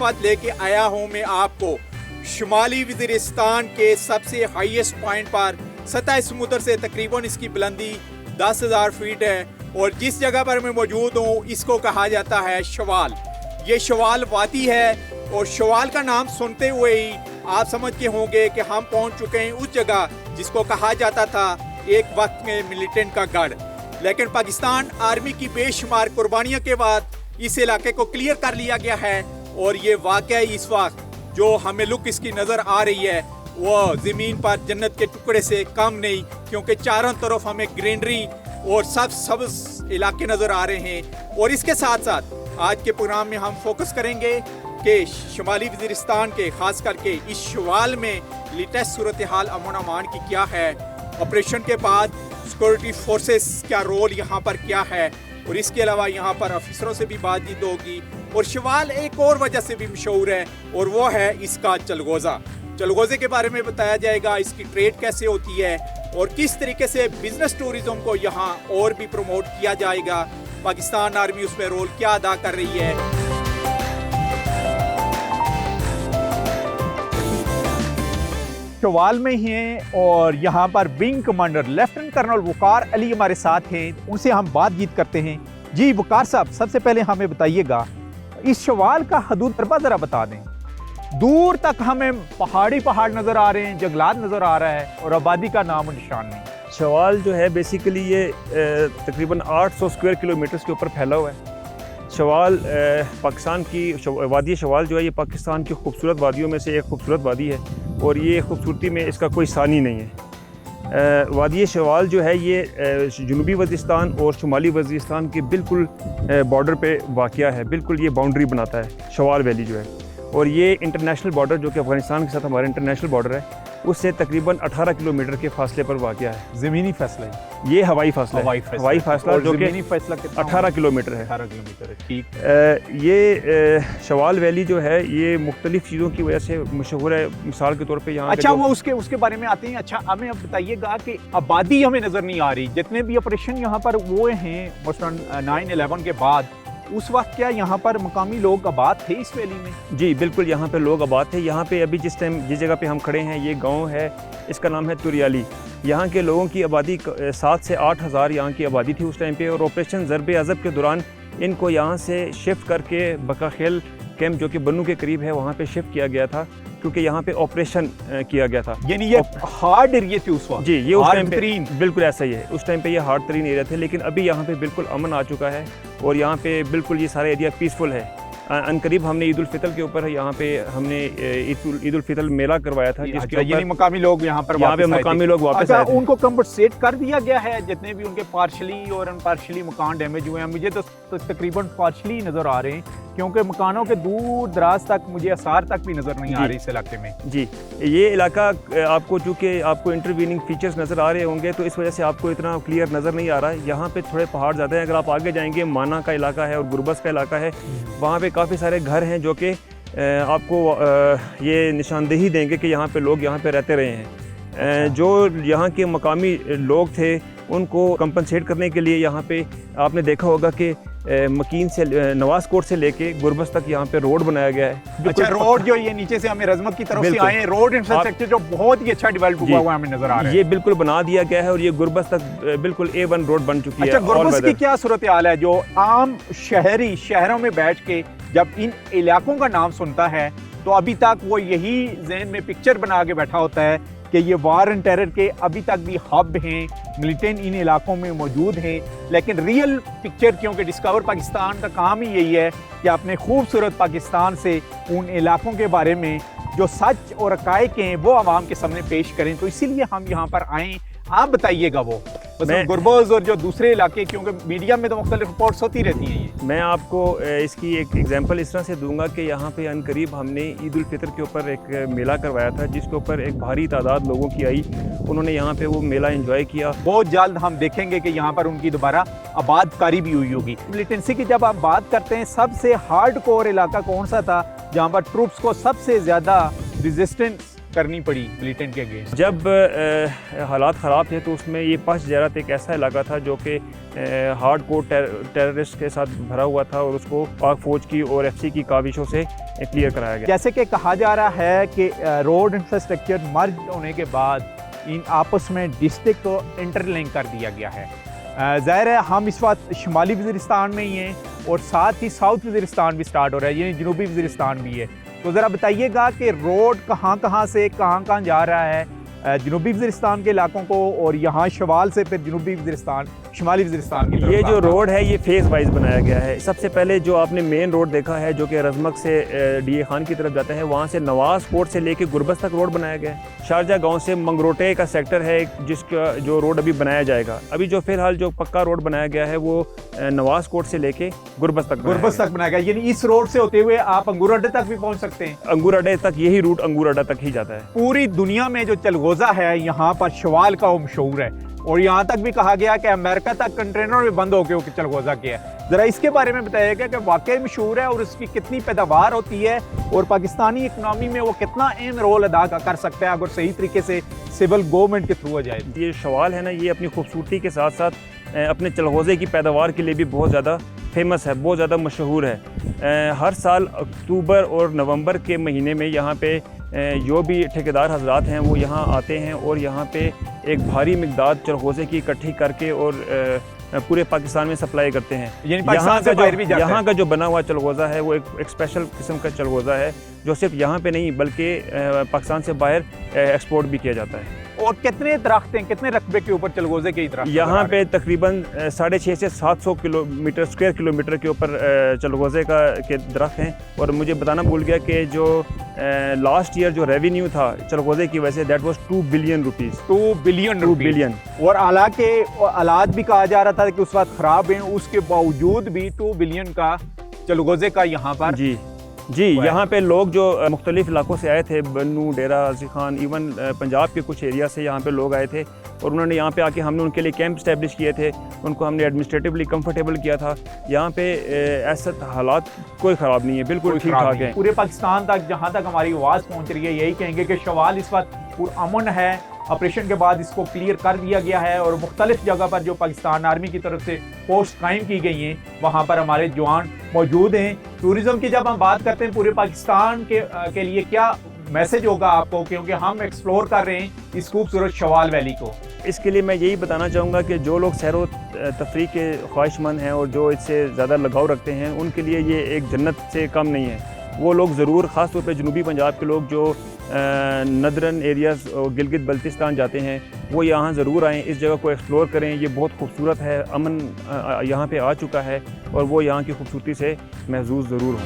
मालूमात लेके आया हूँ मैं आपको शुमाली वज़ीरिस्तान के सबसे हाईएस्ट पॉइंट पर सतह समुद्र से तकरीबन इसकी बुलंदी 10,000 फीट है और जिस जगह पर मैं मौजूद हूँ इसको कहा जाता है शवाल। ये शवाल वादी है और शवाल का नाम सुनते हुए ही आप समझ के होंगे कि हम पहुँच चुके हैं उस जगह जिसको कहा जाता था एक वक्त में मिलिटेंट का गढ़। लेकिन पाकिस्तान आर्मी की बेशुमार कुर्बानियों के बाद इस इलाके को क्लियर कर लिया गया है और ये वाकई इस वक्त जो हमें लुक इसकी नज़र आ रही है वो ज़मीन पर जन्नत के टुकड़े से कम नहीं, क्योंकि चारों तरफ हमें ग्रीनरी और सब्ज़ इलाके नज़र आ रहे हैं। और इसके साथ साथ आज के प्रोग्राम में हम फोकस करेंगे कि शुमाली वज़ीरिस्तान के ख़ास करके इस शवाल में लेटेस्ट सूरत हाल अमन अमान की क्या है, ऑपरेशन के बाद सिक्योरिटी फोर्सेस का रोल यहाँ पर क्या है, और इसके अलावा यहाँ पर अफसरों से भी बातचीत होगी। और शवाल एक और वजह से भी मशहूर है और वो है इसका चलगोज़ा। चलगोज़े के बारे में बताया जाएगा, इसकी ट्रेड कैसे होती है और किस तरीके से बिजनेस टूरिज्म को यहाँ और भी प्रमोट किया जाएगा, पाकिस्तान आर्मी उसमें रोल क्या अदा कर रही है। शवाल में ही हैं और यहाँ पर विंग कमांडर लेफ्टिनेंट कर्नल वकार अली हमारे साथ हैं, उनसे हम बातचीत करते हैं। जी वकार साहब, सबसे पहले हमें बताइएगा इस शवाल का हदूद तर्बा ज़रा बता दें। दूर तक हमें पहाड़ नज़र आ रहे हैं, जंगलात नज़र आ रहा है और आबादी का नाम निशान नहीं। शवाल जो है बेसिकली ये तकरीबन 800 स्क्वायर किलोमीटर के ऊपर फैला हुआ है। शवाल पाकिस्तान की वादी शवाल जो है ये पाकिस्तान की खूबसूरत वादियों में से एक खूबसूरत वादी है और ये खूबसूरती में इसका कोई सानी नहीं है। वादी शवाल जो है ये जनूबी वज़ीरिस्तान और शुमाली वज़ीरिस्तान के बिल्कुल बॉर्डर पे वाक़या है, बिल्कुल ये बाउंड्री बनाता है शवाल वैली जो है। और ये इंटरनेशनल बॉर्डर जो कि अफ़गानिस्तान के साथ हमारा इंटरनेशनल बॉर्डर है उससे तकरीबन 18 किलोमीटर के फासले पर वाक़या है। ज़मीनी फासला है, ये हवाई फासला जो कि 18 किलोमीटर है। 18 किलोमीटर है, ठीक। ये शवाल वैली जो है ये मुख्तलिफ चीज़ों की वजह से मशहूर है। मिसाल के तौर पे यहाँ अच्छा वो उसके बारे में आते हैं। अच्छा हमें अब बताइएगा कि आबादी हमें नज़र नहीं आ रही, जितने भी ऑपरेशन यहाँ पर वो हैं मसलन 9/11 के बाद, उस वक्त क्या यहाँ पर मकामी लोग आबाद थे इस वैली में? जी बिल्कुल, यहाँ पे लोग आबाद थे। यहाँ पे अभी जिस जगह पे हम खड़े हैं ये गांव है, इसका नाम है तुरियाली। यहाँ के लोगों की आबादी 7 से 8 हज़ार यहाँ की आबादी थी उस टाइम पे। और ऑपरेशन ज़रब अज़ब के दौरान इनको यहाँ से शिफ्ट करके बका खेल कैंप जो कि बन्नू के करीब है वहाँ पे शिफ्ट किया गया था, क्योंकि यहाँ पे ऑपरेशन किया गया था। यानी ये हार्ड एरिया थी उस वक्त? जी, ये उस टाइम पे बिल्कुल ऐसा ही है। उस टाइम पे ये हार्ड तरीन एरिया थे, लेकिन अभी यहाँ पे बिल्कुल अमन आ चुका है और यहाँ पे बिल्कुल ये सारा एरिया पीसफुल है। अनकरीब हमने ईद उल फितर के ऊपर यहाँ पे हमने ईद उल फितर मेला करवाया था, जिसके ऊपर मकामी लोग यहाँ पे मकामी लोग वापस आए थे। उनको कंपनसेट कर दिया गया है जितने भी उनके पार्शली और अनपार्शली मकान डैमेज हुए हैं? मुझे तो तकरीबन पार्शली नज़र आ रहे हैं, क्योंकि मकानों के दूर दराज तक मुझे आसार तक भी नज़र नहीं आ रही इस इलाके में। जी, ये इलाका आपको चूँकि आपको इंटरवीनिंग फीचर्स नज़र आ रहे होंगे तो इस वजह से आपको इतना क्लियर नज़र नहीं आ रहा है। यहाँ पे थोड़े पहाड़ ज़्यादा हैं। अगर आप आगे जाएंगे, माना का इलाका है और गुरबस का इलाका है, वहाँ पे काफ़ी सारे घर हैं जो कि आपको ये निशानदेही देंगे कि यहाँ पे लोग यहाँ पे रहते रहे हैं। जो यहाँ के मकामी लोग थे उनको कंपनसेट करने के लिए यहाँ पे आपने देखा होगा कि मकीन से नवाज कोट से लेके गुरबस तक यहाँ पे रोड बनाया गया है। अच्छा, रोड जो ये नीचे से हमें रजमत की तरफ से आए हैं, रोड इंफ्रास्ट्रक्चर जो बहुत ही अच्छा डेवलप हुआ हुआ हमें नजर आ रहा है। ये बिल्कुल बना दिया गया है और ये गुरबस तक बिल्कुल A1 रोड बन चुकी है। अच्छा, गुरबस की क्या सूरत हाल है? जो आम शहरों में बैठ के जब इन इलाकों का नाम सुनता है तो अभी तक वो यही ज़हन में पिक्चर बना के बैठा होता है कि ये वार एंड टेरर के अभी तक भी हब हैं, मिलिटेंट इन इलाकों में मौजूद हैं। लेकिन रियल पिक्चर, क्योंकि डिस्कवर पाकिस्तान का काम ही यही है कि अपने खूबसूरत पाकिस्तान से उन इलाकों के बारे में जो सच और हक़ाइक़ हैं वो आवाम के सामने पेश करें, तो इसीलिए हम यहाँ पर आए। आप बताइएगा वो गुरबस और जो दूसरे इलाके, क्योंकि मीडिया में तो मुख्तलिफ रिपोर्ट्स होती रहती हैं। ये मैं आपको इसकी एक एग्जांपल इस तरह से दूंगा कि यहाँ पे अनकरीब हमने ईद उल फितर के ऊपर एक मेला करवाया था, जिसके ऊपर एक भारी तादाद लोगों की आई। उन्होंने यहाँ पे वो मेला एंजॉय किया। बहुत जल्द हम देखेंगे कि यहाँ पर उनकी दोबारा आबादकारी भी हुई होगी। मिलिटेंसी की जब आप बात करते हैं, सबसे हार्ड कोर इलाका कौन सा था जहाँ पर ट्रूप्स को सबसे ज़्यादा रेजिस्टेंस करनी पड़ी मिलिटेंट के अगेंस्ट? जब हालात ख़राब थे तो उसमें ये पश्त ज़रात एक ऐसा इलाका था जो कि हार्ड कोर टेररिस्ट के साथ भरा हुआ था और उसको पाक फ़ौज की और FC की काविशों से क्लियर कराया गया। जैसे कि कहा जा रहा है कि रोड इंफ्रास्ट्रक्चर मर्ज होने के बाद इन आपस में डिस्ट्रिक्ट को इंटरलिंक कर दिया गया है। ज़ाहिर है हम इस वक्त शुमाली वज़ीरिस्तान में ही हैं और साथ ही साउथ वज़ीरिस्तान भी स्टार्ट हो रहा है, यानी जनूबी वज़ीरिस्तान भी है। तो ज़रा बताइएगा कि रोड कहाँ से कहाँ जा रहा है जनूबी वज़ीरिस्तान के इलाकों को, और यहाँ शवाल से फिर जनूबी वज़ीरिस्तान शुमाली वज़ीरिस्तान की तरफ? ये जो रोड है ये फेज़ वाइज बनाया गया है। सबसे पहले जो आपने मेन रोड देखा है जो कि रजमक से DA खान की तरफ जाता है, वहाँ से नवाज कोट से लेके गुरबस तक रोड बनाया गया है। शारजा गांव से मंगरोटे का सेक्टर है जिसका जो रोड अभी बनाया जाएगा। अभी जो फ़िलहाल जो पक्का रोड बनाया गया है वो नवाज कोट से लेके गुरबस तक बनाया गया। यानी इस रोड से होते हुए आप अंगूर अड्डे तक भी पहुँच सकते हैं? अंगूर अड्डे तक, यही रूट अंगूर अड्डा तक ही जाता है। पूरी दुनिया में जो चलगोज़ा है यहाँ पर शवाल का वो मशहूर है, और यहाँ तक भी कहा गया कि अमेरिका तक कंटेनर में बंद होकर वो चलगोज़ा किया है। ज़रा इसके बारे में बताइएगा कि वाकई मशहूर है और उसकी कितनी पैदावार होती है और पाकिस्तानी इकनॉमी में वो कितना अहम रोल अदा कर सकता है अगर सही तरीके से सिविल गवर्नमेंट के थ्रू आ जाए। ये शवाल है ना, ये अपनी खूबसूरती के साथ साथ अपने चलगोज़े की पैदावार के लिए भी बहुत ज़्यादा फेमस है, बहुत ज़्यादा मशहूर है। हर साल अक्टूबर और नवंबर के महीने में यहाँ पे जो भी ठेकेदार हजरात हैं वो यहाँ आते हैं और यहाँ पे एक भारी मिकदार चलगोज़े की इकट्ठी करके और पूरे पाकिस्तान में सप्लाई करते हैं। यहाँ का जो बना हुआ चलगोज़ा है वो एक स्पेशल किस्म का चलगोज़ा है जो सिर्फ यहाँ पे नहीं बल्कि पाकिस्तान से बाहर एक्सपोर्ट भी किया जाता है। और कितने दरख्त हैं, कितने रकबे के ऊपर चलगोज़े के दरख्त? यहाँ पे तकरीबन 650 से 700 स्क्वायर किलोमीटर के ऊपर चलगोज़े के दरख्त हैं। और मुझे बताना भूल गया कि जो लास्ट ईयर जो रेवेन्यू था चलगोज़े की वजह say that was 2 billion rupees. 2 billion. और हालांकि हालात भी कहा जा रहा था कि उस वक्त ख़राब हैं, उसके बावजूद भी 2 बिलियन का चलगोज़े का यहाँ पर जी यहाँ पे लोग जो मुख्तलिफ इलाकों से आए थे, बन्नू, डेरा गाजी खान, इवन पंजाब के कुछ एरिया से यहाँ पे लोग आए थे और उन्होंने यहाँ पे आके हमने उनके लिए कैंप इस्टेब्लिश किए थे। उनको हमने एडमिनिस्ट्रेटिवली कंफर्टेबल किया था। यहाँ पे ऐसा हालात कोई ख़राब नहीं है, बिल्कुल ठीक ठाक है। पूरे पाकिस्तान तक जहाँ तक हमारी आवाज़ पहुँच रही है यही कहेंगे कि शवाल इस वक्त अमन है। ऑपरेशन के बाद इसको क्लियर कर दिया गया है और मुख्तलिफ जगह पर जो पाकिस्तान आर्मी की तरफ से पोस्ट कायम की गई हैं वहाँ पर हमारे जवान मौजूद हैं। टूरिज़्म की जब हम बात करते हैं पूरे पाकिस्तान के लिए क्या मैसेज होगा आपको, क्योंकि हम एक्सप्लोर कर रहे हैं इस खूबसूरत शवाल वैली को? इसके लिए मैं यही बताना चाहूँगा कि जो लोग सैर व तफरीह के ख्वाहिशमंद हैं और जो इससे ज़्यादा लगाव रखते हैं उनके लिए ये एक जन्नत से कम नहीं है। वो लोग ज़रूर ख़ास तौर पे जनूबी पंजाब के लोग जो नदरन एरियाज़ और गिलगित बल्तिस्तान जाते हैं वो यहाँ ज़रूर आएँ, इस जगह को एक्सप्लोर करें। ये बहुत खूबसूरत है, अमन यहाँ पे आ चुका है और वो यहाँ की खूबसूरती से महसूस ज़रूर हों।